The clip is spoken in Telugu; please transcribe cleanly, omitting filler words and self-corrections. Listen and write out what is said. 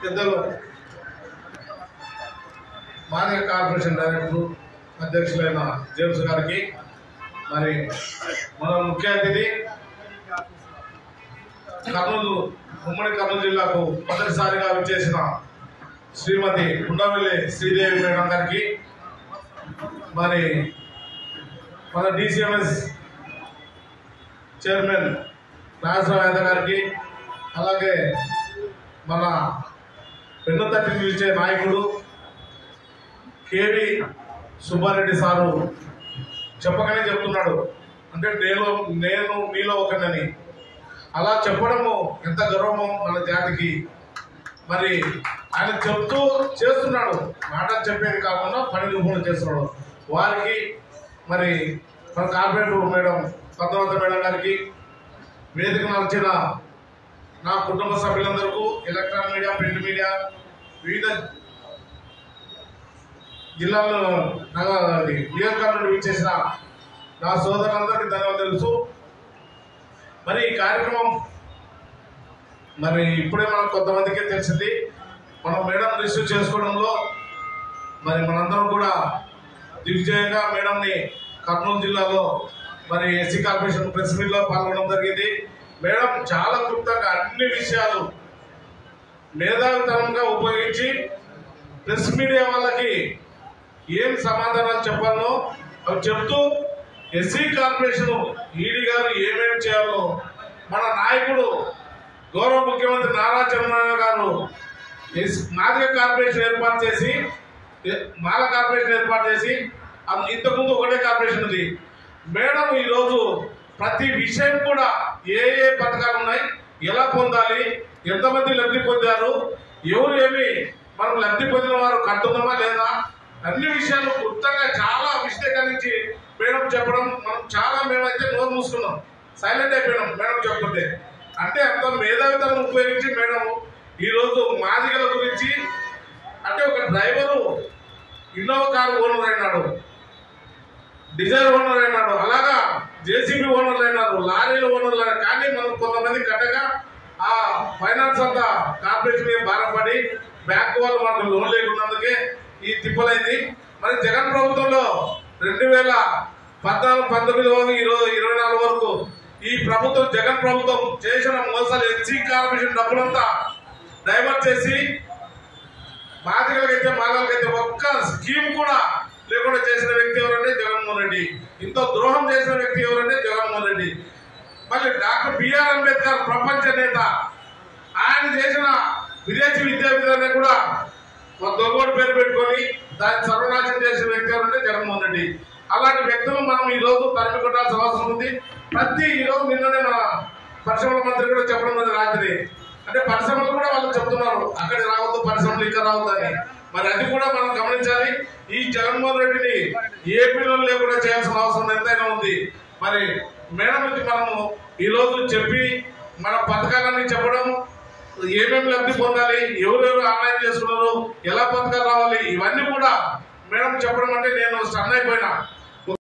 పెద్దలు మాదిగ కార్పొరేషన్ డైరెక్టర్ అధ్యక్షులైన జేమ్స్ గారికి, మరి మన ముఖ్య అతిథి కర్నూలు ఉమ్మడి కర్నూలు జిల్లాకు మొదటిసారిగా విచ్చేసిన శ్రీమతి ఉండవల్లి శ్రీదేవి మేడం గారికి, మరి మన డిసిఎంఎస్ చైర్మన్ నాగేశ్వరరావు యాదవ్ గారికి, అలాగే మన పెన్నుతట్టి నిలిచే నాయకుడు కేవి సుబ్బారెడ్డి సారు చెప్పకనే చెప్తున్నాడు, అంటే నేను మీలో ఒకనని. అలా చెప్పడము ఎంత గర్వమో మన జాతికి. మరి ఆయన చెప్తూ చేస్తున్నాడు, మాటలు చెప్పేది కాకుండా పని రూపంలో చేస్తున్నాడు. వారికి మరి మన కార్పొరేటర్ మేడం పద్మావతి మేడం గారికి, వేదిక నడిచిన నా కుటుంబ సభ్యులందరికీ, ఎలక్ట్రానిక్ మీడియా, ప్రింట్ మీడియా, వివిధ జిల్లాలో నియోజకవర్గంలో విచ్చేసిన నా సోదరులందరికీ ధన్యవాదాలు తెలుసు. మరి ఈ కార్యక్రమం మరి ఇప్పుడే మనకు కొంతమందికే తెలిసింది. మనం మేడం రిసీవ్ చేసుకోవడంలో మరి మనందరం కూడా దిగ్విజయంగా మేడంని కర్నూలు జిల్లాలో మరి ఎస్సీ కార్పొరేషన్ ప్రెస్ మీట్లో పాల్గొనడం జరిగింది. మేడం చాలా క్లుప్తంగా అన్ని విషయాలు మేధావితనంగా ఉపయోగించి ప్రెస్ మీడియా వాళ్ళకి ఏం సమాధానాలు చెప్పాలో అవి చెప్తూ ఎస్సీ కార్పొరేషన్ ఈడీ గారు ఏమేమి చేయాలో మన నాయకుడు గౌరవ ముఖ్యమంత్రి నారా చంద్రబాబు గారు మాదిగ కార్పొరేషన్ ఏర్పాటు చేసి మాల కార్పొరేషన్ ఏర్పాటు చేసి ఇంతకుముందు ఒకటే కార్పొరేషన్ ఉంది. మేడం ఈరోజు ప్రతి విషయం కూడా ఏ పథకాలు ఉన్నాయి, ఎలా పొందాలి, ఎంతమంది లబ్ధి పొందారు, ఎవరు ఏమి మనం లబ్ధి పొందిన వారు కట్టున్నామా లేదా, అన్ని విషయాలు క్లుప్తంగా చాలా విశ్లేషించి మేడం చెప్పడం మనం చాలా మేమైతే నోరు మూసుకున్నాం, సైలెంట్ అయిపోయినాం మేడం చెప్తుంటే. అంటే అంత మేధావితనం ఉపయోగించి మేడం ఈరోజు మాదిగల గురించి, అంటే ఒక డ్రైవరు ఇన్నోవా కారు ఓనర్ అయినాడు, డిజైర్ ఓనర్ అయినాడు, అలాగా జేసీబీ ఓనర్లు అయినారు, లారీల ఓనర్లు అయినారు. కానీ మనం కొంతమంది కట్టగా ఆ ఫైనాన్స్ అంతా కార్పొరేషన్ భారపడి బ్యాంకు వాళ్ళు మనకు లోన్ లేకున్నందుకే ఈ తిప్పలైంది. మరి జగన్ ప్రభుత్వంలో 2014-19 ఈరోజు 24 వరకు ఈ ప్రభుత్వం జగన్ ప్రభుత్వం చేసిన మోసాలు ఎస్సీ కార్పొరేషన్ డబ్బులంతా డైవర్ట్ చేసి మాదిగలకైతే మాలలకైతే ఒక్క స్కీమ్ కూడా లేకుండా చేసిన వ్యక్తి ఎవరంటే జగన్మోహన్ రెడ్డి. ఇంత ద్రోహం చేసిన వ్యక్తి ఎవరంటే జగన్మోహన్ రెడ్డి. మళ్ళీ డాక్టర్ బిఆర్ అంబేద్కర్ ప్రపంచ నేత, ఆయన చేసిన విదేశీ విద్యా విధానాన్ని కూడా దొంగోడు పేరు పెట్టుకొని దాన్ని సర్వనాశనం చేసిన వ్యక్తి ఎవరంటే జగన్మోహన్ రెడ్డి. అలాంటి వ్యక్తులు మనం ఈ రోజు తరిమి కొట్టాల్సిన అవసరం ఉంది. ఈ రోజు నిన్ననే మన పరిశ్రమల మంత్రి కూడా చెప్పడం ఉంది రాత్రి, అంటే పరిశ్రమలు కూడా వాళ్ళు చెప్తున్నారు అక్కడ రావద్దు, పరిశ్రమలు ఇక్కడ రావద్దని. మరి అది కూడా మనం గమనించాలి. ఈ జగన్మోహన్ రెడ్డిని ఏపీలో లేకుండా చేయాల్సిన అవసరం ఎంతైనా ఉంది. మరి మేడం నుంచి మనము ఈ రోజు చెప్పి మన పథకాలన్నీ చెప్పడం, ఏమేమి లబ్ధి పొందాలి, ఎవరెవరు ఆన్లైన్ చేసుకున్నారు, ఎలా పథకాలు రావాలి, ఇవన్నీ కూడా మేడం చెప్పడం అంటే నేను స్టన్ అయిపోయినా.